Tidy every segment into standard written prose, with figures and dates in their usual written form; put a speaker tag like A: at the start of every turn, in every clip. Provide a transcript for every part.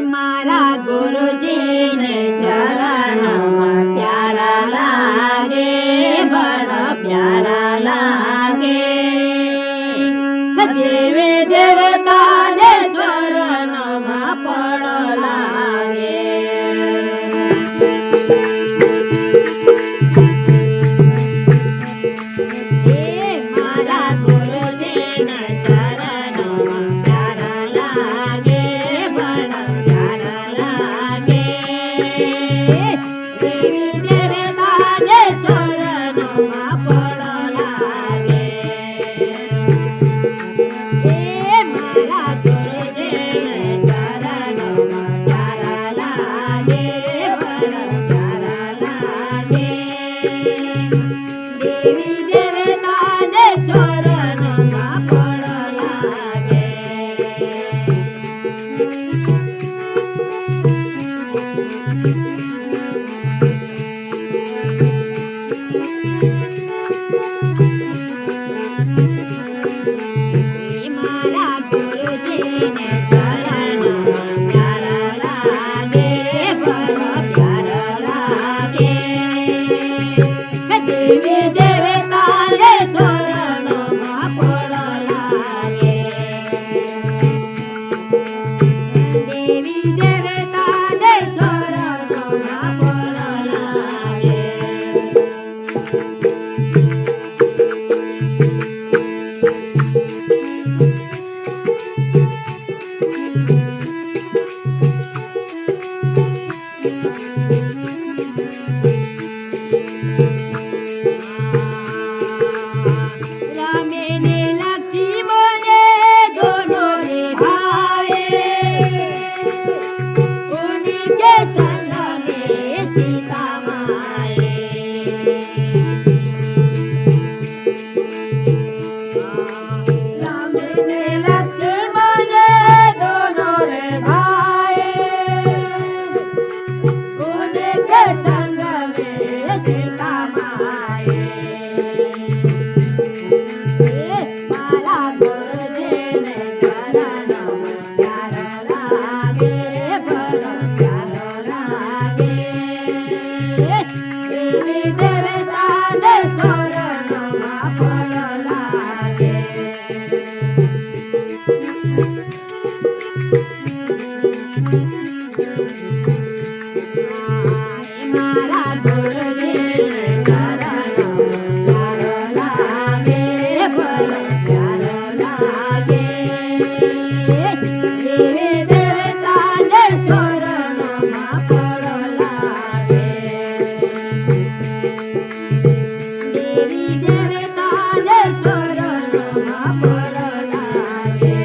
A: मारा गुरुजी ने चरणों प्यारा लागे, बड़ा प्यारा लागे। देवी देवता ने चरणों पड़ो लागे। मारा गुरुजी ने चरणों प्यारा लागे, बड़ा प्यारा लागे। देवी देवता ने चरणों पड़ो लागे। मारा गुरुजी ने चरणों प्यारा लागे, बड़ा प्यारा लागे। देवी देवता ने चरणों पड़ो लागे। मारा गुरुजी ने चरणों प्यारा लागे, बड़ा प्यारा लागे। देवी देवता ने चरणों पड़ो लागे। देवी देवता ने चरणों पड़ो लागे। रामे ने लक्ष्मणे दोनों रे भाई, उनके संग में सीता माए। रामे ने लक्ष्मणे दोनों रे भाई, उनके संग में सीता माए। मारा गुरुजी ने चरणों प्यारा लागे, बड़ा प्यारा लागे। देवी देवता ने चरणों पड़ो लागे। मारा गुरुजी ने चरणों प्यारा लागे, बड़ा प्यारा लागे। देवी देवता ने चरणों पड़ो लागे। देवी देवता ने चरणों पड़ो लागे।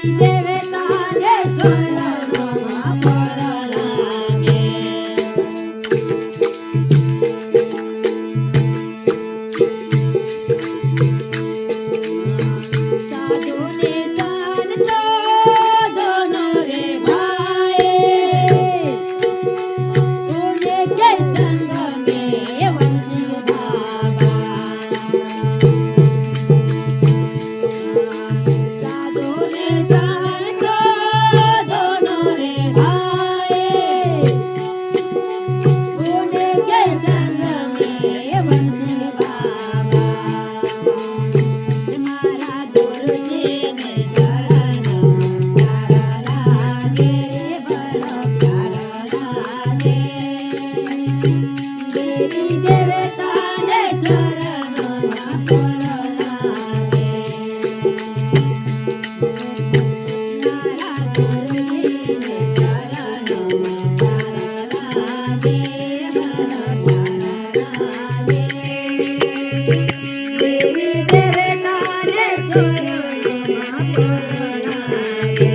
A: દેવતાને ચરણોમાં ફળ લાગે. સાધુને સંતો દોનો રે ભાઈ, પુણ્ય કે સંગ મેં વંશી બાબા. સાધુને સંતો દોનો રે ભાઈ, પુણ્ય કે સંગ મેં વંશી બાબા. મારા ગુરુજીને ચરણ પ્યારા લાગે, બડો પ્યારો લાગે. દેવી દેવતાને ચરણોમાં ફળ લાગે. મારા ગુરુજીને ચરણોમાં પ્યારા લાગે, બડો પ્યારા લાગે. દેવી દેવતાને ચરણોમાં ફળ લાગે.